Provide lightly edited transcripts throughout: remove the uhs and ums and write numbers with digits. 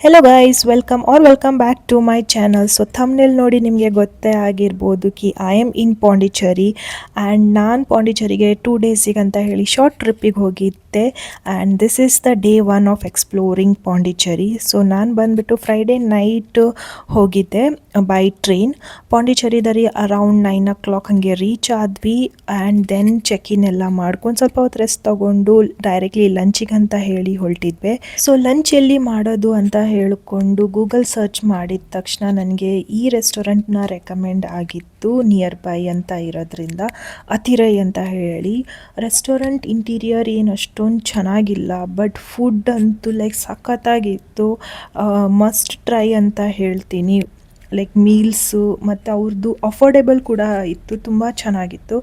Hello guys, welcome back to my channel. So thumbnail ನೋಡಿ ನಿಮಗೆ ಗೊತ್ತೇ ಆಗಿರ್ಬೋದು ಕಿ I am in Pondicherry and ನಾನು ಪಾಂಡಿಚೇರಿಗೆ 2 ಡೇಸಿಗೆ ಅಂತ ಹೇಳಿ ಶಾರ್ಟ್ ಟ್ರಿಪ್ಪಿಗೆ ಹೋಗಿದ್ದೆ. And this is the day 1 of exploring Pondicherry. So ನಾನು ಬಂದುಬಿಟ್ಟು ಫ್ರೈಡೇ ನೈಟ್ ಹೋಗಿದ್ದೆ ಬೈ ಟ್ರೈನ್. ಪಾಂಡಿಚೇರಿದಲ್ಲಿ ಅರೌಂಡ್ 9 o'clock ಹಾಗೆ ರೀಚ್ ಆದ್ವಿ. ಆ್ಯಂಡ್ ದೆನ್ ಚೆಕ್-ಇನ್ ಎಲ್ಲ ಮಾಡ್ಕೊಂಡು ಸ್ವಲ್ಪ ಹೊತ್ತು ರೆಸ್ಟ್ ತೊಗೊಂಡು ಡೈರೆಕ್ಟ್ಲಿ ಲಂಚಿಗೆ ಅಂತ ಹೇಳಿ ಹೊರಟಿದ್ವಿ. ಸೊ ಲಂಚ್ ಎಲ್ಲಿ ಮಾಡೋದು ಅಂತ ಹೇಳಿಕೊಂಡು ಗೂಗಲ್ ಸರ್ಚ್ ಮಾಡಿದ ತಕ್ಷಣ ನನಗೆ ಈ ರೆಸ್ಟೋರೆಂಟ್ನ ರೆಕಮೆಂಡ್ ಆಗಿತ್ತು, ನಿಯರ್ ಬೈ ಅಂತ ಇರೋದ್ರಿಂದ. ಅತಿರೈ ಅಂತ ಹೇಳಿ ರೆಸ್ಟೋರೆಂಟ್. ಇಂಟೀರಿಯರ್ ಏನು ಅಷ್ಟೊಂದು ಚೆನ್ನಾಗಿಲ್ಲ, ಬಟ್ ಫುಡ್ ಅಂತೂ ಲೈಕ್ ಸಖತ್ತಾಗಿತ್ತು. ಮಸ್ಟ್ ಟ್ರೈ ಅಂತ ಹೇಳ್ತೀನಿ. ಲೈಕ್ ಮೀಲ್ಸು ಮತ್ತು ಅವ್ರದ್ದು ಅಫೋರ್ಡೆಬಲ್ ಕೂಡ ಇತ್ತು, ತುಂಬ ಚೆನ್ನಾಗಿತ್ತು.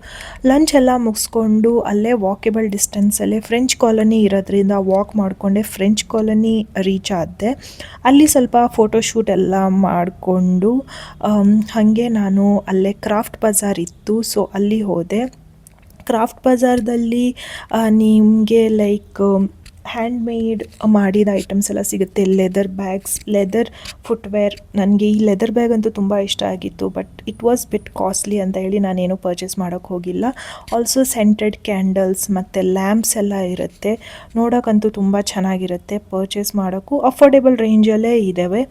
ಲಂಚ್ ಎಲ್ಲ ಮುಗಿಸ್ಕೊಂಡು ಅಲ್ಲೇ ವಾಕೇಬಲ್ ಡಿಸ್ಟೆನ್ಸಲ್ಲೇ ಫ್ರೆಂಚ್ ಕಾಲೋನಿ ಇರೋದ್ರಿಂದ ವಾಕ್ ಮಾಡಿಕೊಂಡೆ ಫ್ರೆಂಚ್ ಕಾಲೋನಿ ರೀಚ್ ಆದೆ. ಅಲ್ಲಿ ಸ್ವಲ್ಪ ಫೋಟೋಶೂಟ್ ಎಲ್ಲ ಮಾಡಿಕೊಂಡು ಹಾಗೆ ನಾನು ಅಲ್ಲೇ ಕ್ರಾಫ್ಟ್ ಬಜಾರ್ ಇತ್ತು, ಸೊ ಅಲ್ಲಿ ಹೋದೆ. ಕ್ರಾಫ್ಟ್ ಬಜಾರ್ದಲ್ಲಿ ನಿಮಗೆ ಲೈಕ್ ಹ್ಯಾಂಡ್ ಮೇಡ್ ಮಾಡಿದ ಐಟಮ್ಸ್ ಎಲ್ಲ ಸಿಗುತ್ತೆ. Leather bags, leather footwear. ನನಗೆ ಈ ಲೆದರ್ ಬ್ಯಾಗ್ ಅಂತೂ ತುಂಬ ಇಷ್ಟ ಆಗಿತ್ತು, but it was bit costly ಅಂತ ಹೇಳಿ ನಾನೇನು ಪರ್ಚೇಸ್ ಮಾಡೋಕ್ಕೆ ಹೋಗಿಲ್ಲ. ಆಲ್ಸೋ ಸೆಂಟೆಡ್ ಕ್ಯಾಂಡಲ್ಸ್ ಮತ್ತು ಲ್ಯಾಂಪ್ಸ್ ಎಲ್ಲ ಇರುತ್ತೆ, ನೋಡೋಕ್ಕಂತೂ ತುಂಬ ಚೆನ್ನಾಗಿರುತ್ತೆ. ಪರ್ಚೇಸ್ ಮಾಡೋಕ್ಕೂ ಅಫೋರ್ಡೆಬಲ್ ರೇಂಜಲ್ಲೇ ಇದ್ದಾವೆ.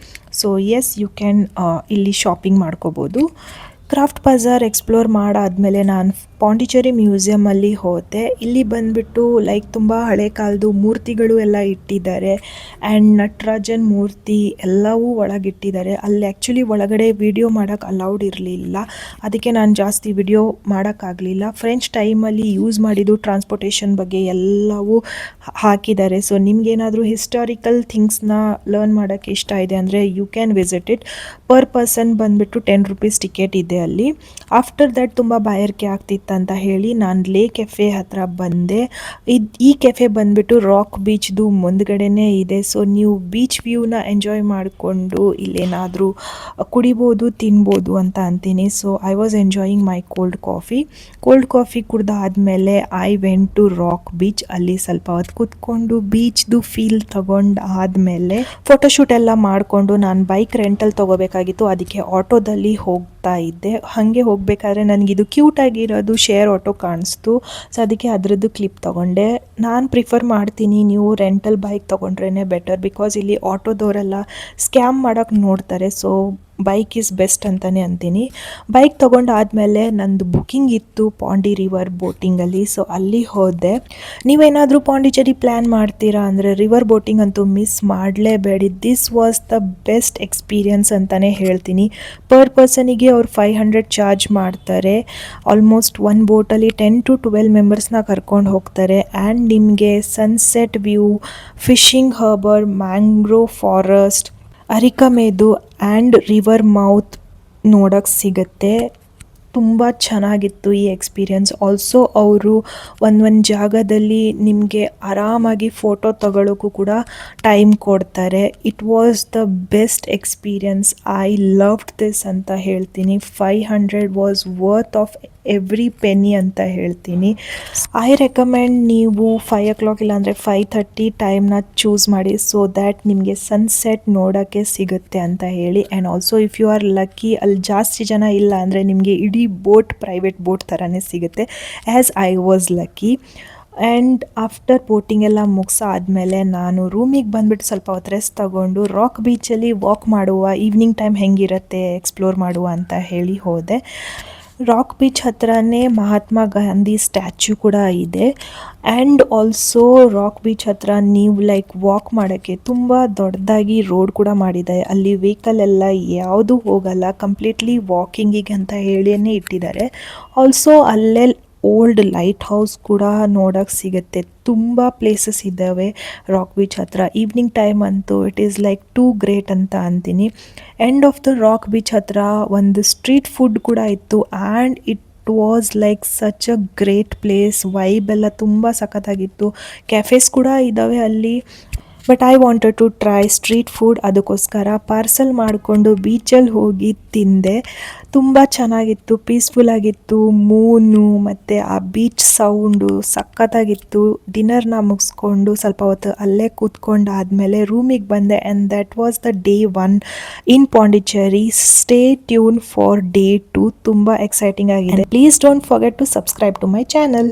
ಸೊ ಎಸ್, ಯು ಕ್ಯಾನ್ ಇಲ್ಲಿ ಶಾಪಿಂಗ್ ಮಾಡ್ಕೋಬೋದು. ಕ್ರಾಫ್ಟ್ ಬಜಾರ್ ಎಕ್ಸ್ಪ್ಲೋರ್ ಮಾಡಾದಮೇಲೆ ನಾನು ಪಾಂಡಿಚೇರಿ ಮ್ಯೂಸಿಯಮಲ್ಲಿ ಹೋದೆ. ಇಲ್ಲಿ ಬಂದುಬಿಟ್ಟು ಲೈಕ್ ತುಂಬ ಹಳೆ ಕಾಲದ್ದು ಮೂರ್ತಿಗಳು ಎಲ್ಲ ಇಟ್ಟಿದ್ದಾರೆ. ಆ್ಯಂಡ್ ನಟರಾಜನ್ ಮೂರ್ತಿ ಎಲ್ಲವೂ ಒಳಗಿಟ್ಟಿದ್ದಾರೆ. ಅಲ್ಲಿ ಆ್ಯಕ್ಚುಲಿ ಒಳಗಡೆ ವಿಡಿಯೋ ಮಾಡೋಕ್ಕೆ ಅಲೌಡ್ ಇರಲಿಲ್ಲ, ಅದಕ್ಕೆ ನಾನು ಜಾಸ್ತಿ ವಿಡಿಯೋ ಮಾಡೋಕ್ಕಾಗಲಿಲ್ಲ. ಫ್ರೆಂಚ್ ಟೈಮಲ್ಲಿ ಯೂಸ್ ಮಾಡಿದ್ದು ಟ್ರಾನ್ಸ್ಪೋರ್ಟೇಷನ್ ಬಗ್ಗೆ ಎಲ್ಲವೂ ಹಾಕಿದ್ದಾರೆ. ಸೊ ನಿಮಗೇನಾದರೂ ಹಿಸ್ಟಾರಿಕಲ್ ಥಿಂಗ್ಸ್ನ ಲರ್ನ್ ಮಾಡೋಕ್ಕೆ ಇಷ್ಟ ಇದೆ ಅಂದರೆ you can visit it. Per person ಬಂದುಬಿಟ್ಟು 10 rupees ಟಿಕೆಟ್ ಇದೆ ಅಲ್ಲಿ. ಆಫ್ಟರ್ ದ್ಯಾಟ್ ತುಂಬ ಬಾಯಾರಿಕೆ ಆಗ್ತಿತ್ತು ಅಂತ ಹೇಳಿ ನಾನು ಲೇ ಕೆಫೆ ಹತ್ರ ಬಂದೆ. ಈ ಕೆಫೆ ಬಂದುಬಿಟ್ಟು ರಾಕ್ ಬೀಚ್ದು ಮುಂದ್ಗಡೆನೇ ಇದೆ. ಸೊ ನೀವು ಬೀಚ್ ವ್ಯೂನ ಎಂಜಾಯ್ ಮಾಡಿಕೊಂಡು ಇಲ್ಲೇನಾದರೂ ಕುಡಿಬೋದು, ತಿನ್ಬೋದು ಅಂತ ಅಂತೀನಿ. So I was enjoying my cold coffee ಕುಡ್ದಾದ್ಮೇಲೆ I went to Rock Beach. ಅಲ್ಲಿ ಸ್ವಲ್ಪ ಹೊತ್ತು ಕೂತ್ಕೊಂಡು ಬೀಚ್ದು ಫೀಲ್ ತಗೊಂಡು ಆದಮೇಲೆ ಫೋಟೋಶೂಟ್ ಎಲ್ಲ ಮಾಡಿಕೊಂಡು ನಾನು ಬೈಕ್ ರೆಂಟಲ್ ತೊಗೋಬೇಕಾಗಿತ್ತು, ಅದಕ್ಕೆ ಆಟೋದಲ್ಲಿ ಹೋಗ್ತಾ ಇದ್ದೆ. ಹಾಗೆ ಹೋಗಬೇಕಾದ್ರೆ ನನಗಿದು ಕ್ಯೂಟ್ ಆಗಿರೋದು ಶೇರ್ ಆಟೋ ಕಾಣಿಸ್ತು. ಸೊ ಅದಕ್ಕೆ ಅದರದ್ದು ಕ್ಲಿಪ್ ತೊಗೊಂಡೆ. ನಾನು ಪ್ರಿಫರ್ ಮಾಡ್ತೀನಿ ನೀವು ರೆಂಟಲ್ ಬೈಕ್ ತೊಗೊಂಡ್ರೇ ಬೆಟರ್, ಬಿಕಾಸ್ ಇಲ್ಲಿ ಆಟೋದವರೆಲ್ಲ ಸ್ಕ್ಯಾಮ್ ಮಾಡೋಕ್ಕೆ ನೋಡ್ತಾರೆ. ಸೊ ಬೈಕ್ ಈಸ್ ಬೆಸ್ಟ್ ಅಂತಲೇ ಅಂತೀನಿ. ಬೈಕ್ ತೊಗೊಂಡಾದಮೇಲೆ ನಂದು ಬುಕ್ಕಿಂಗ್ ಇತ್ತು ಪಾಂಡಿ ರಿವರ್ ಬೋಟಿಂಗಲ್ಲಿ. ಸೊ ಅಲ್ಲಿ ಹೋದೆ. ನೀವೇನಾದರೂ ಪಾಂಡಿಚೇರಿ ಪ್ಲ್ಯಾನ್ ಮಾಡ್ತೀರಾ ಅಂದರೆ ರಿವರ್ ಬೋಟಿಂಗ್ ಅಂತೂ ಮಿಸ್ ಮಾಡಲೇಬೇಡಿ. This was the best experience ಅಂತಲೇ ಹೇಳ್ತೀನಿ. ಪರ್ ಪರ್ಸನಿಗೆ ಅವ್ರು 500 ಚಾರ್ಜ್ ಮಾಡ್ತಾರೆ. ಆಲ್ಮೋಸ್ಟ್ ಒಂದು ಬೋಟಲ್ಲಿ 10 to 12 ಮೆಂಬರ್ಸ್ನ ಕರ್ಕೊಂಡು ಹೋಗ್ತಾರೆ. ಆ್ಯಂಡ್ ನಿಮಗೆ sunset view, fishing harbour, mangrove forest, Arikamedu and river mouth ನೋಡೋಕ್ಕೆ ಸಿಗುತ್ತೆ. ತುಂಬ ಚೆನ್ನಾಗಿತ್ತು ಈ ಎಕ್ಸ್ಪೀರಿಯನ್ಸ್. ಆಲ್ಸೋ ಅವರು ಒಂದು ಜಾಗದಲ್ಲಿ ನಿಮಗೆ ಆರಾಮಾಗಿ ಫೋಟೋ ತಗೊಳ್ಳೋಕ್ಕೂ ಕೂಡ ಟೈಮ್ ಕೊಡ್ತಾರೆ. It was the best experience. I loved this ಅಂತ ಹೇಳ್ತೀನಿ. 500 was worth of every penny ಅಂತ ಹೇಳ್ತೀನಿ. ಐ ರೆಕಮೆಂಡ್ ನೀವು 5 o'clock ಇಲ್ಲಾಂದರೆ 5:30 ಟೈಮ್ನ ಚೂಸ್ ಮಾಡಿ, ಸೊ ದ್ಯಾಟ್ ನಿಮಗೆ ಸನ್ಸೆಟ್ ನೋಡೋಕ್ಕೆ ಸಿಗುತ್ತೆ ಅಂತ ಹೇಳಿ. And also if you are lucky, ಅಲ್ಲಿ ಜಾಸ್ತಿ ಜನ ಇಲ್ಲ ಅಂದರೆ ನಿಮಗೆ ಇಡೀ ಬೋಟ್ ಪ್ರೈವೇಟ್ ಬೋಟ್ ಥರನೇ ಸಿಗುತ್ತೆ, as I was lucky. And after boating ಎಲ್ಲ ಮುಗಿಸಾದ್ಮೇಲೆ ನಾನು ರೂಮಿಗೆ ಬಂದುಬಿಟ್ಟು ಸ್ವಲ್ಪ ಹೊತ್ತು ರೆಸ್ಟ್ ತಗೊಂಡು ರಾಕ್ ಬೀಚಲ್ಲಿ ವಾಕ್ ಮಾಡುವ, ಈವ್ನಿಂಗ್ ಟೈಮ್ ಹೆಂಗಿರುತ್ತೆ ಎಕ್ಸ್ಪ್ಲೋರ್ ಮಾಡುವ ಅಂತ ಹೇಳಿ ಹೋದೆ. ರಾಕ್ ಬೀಚ್ ಹತ್ರನೇ ಮಹಾತ್ಮ ಗಾಂಧಿ ಸ್ಟ್ಯಾಚ್ಯೂ ಕೂಡ ಇದೆ. ಆ್ಯಂಡ್ ಆಲ್ಸೋ ರಾಕ್ ಬೀಚ್ ಹತ್ರ ನೀವು ಲೈಕ್ ವಾಕ್ ಮಾಡೋಕ್ಕೆ ತುಂಬ ದೊಡ್ಡದಾಗಿ ರೋಡ್ ಕೂಡ ಮಾಡಿದೆ. ಅಲ್ಲಿ ವೆಹಿಕಲ್ ಎಲ್ಲ ಯಾವುದೂ ಹೋಗಲ್ಲ, ಕಂಪ್ಲೀಟ್ಲಿ ವಾಕಿಂಗಿಗೆ ಅಂತ ಹೇಳಿಯೇ ಇಟ್ಟಿದ್ದಾರೆ. ಆಲ್ಸೋ ಅಲ್ಲೇ ಓಲ್ಡ್ ಲೈಟ್ ಹೌಸ್ ಕೂಡ ನೋಡೋಕ್ಕೆ ಸಿಗುತ್ತೆ. ತುಂಬ ಪ್ಲೇಸಸ್ ಇದ್ದಾವೆ ರಾಕ್ ಬೀಚ್ ಹತ್ರ. ಈವ್ನಿಂಗ್ ಟೈಮ್ ಅಂತೂ it is like too great ಅಂತ ಅಂತೀನಿ. End of the rock beach ಹತ್ರ ಒಂದು ಸ್ಟ್ರೀಟ್ ಫುಡ್ ಕೂಡ ಇತ್ತು. And it was like such a great place. Vibe ಎಲ್ಲ ತುಂಬ ಸಖತ್ತಾಗಿತ್ತು. ಕೆಫೇಸ್ ಕೂಡ ಇದ್ದಾವೆ ಅಲ್ಲಿ. But I wanted to try street food. ಅದಕ್ಕೋಸ್ಕರ ಪಾರ್ಸಲ್ ಮಾಡಿಕೊಂಡು ಬೀಚಲ್ಲಿ ಹೋಗಿ ತಿಂದೆ. ತುಂಬ ಚೆನ್ನಾಗಿತ್ತು, ಪೀಸ್ಫುಲ್ ಆಗಿತ್ತು. ಮೂನು ಮತ್ತು ಆ ಬೀಚ್ ಸೌಂಡು ಸಖತ್ತಾಗಿತ್ತು. ಡಿನ್ನರ್ನ ಮುಗಿಸ್ಕೊಂಡು ಸ್ವಲ್ಪ ಹೊತ್ತು ಅಲ್ಲೇ ಕೂತ್ಕೊಂಡಾದಮೇಲೆ ರೂಮಿಗೆ ಬಂದೆ. And that was the day 1 in Pondicherry. Stay tune for day 2. ತುಂಬ ಎಕ್ಸೈಟಿಂಗ್ ಆಗಿದೆ. Please don't forget to subscribe to my channel.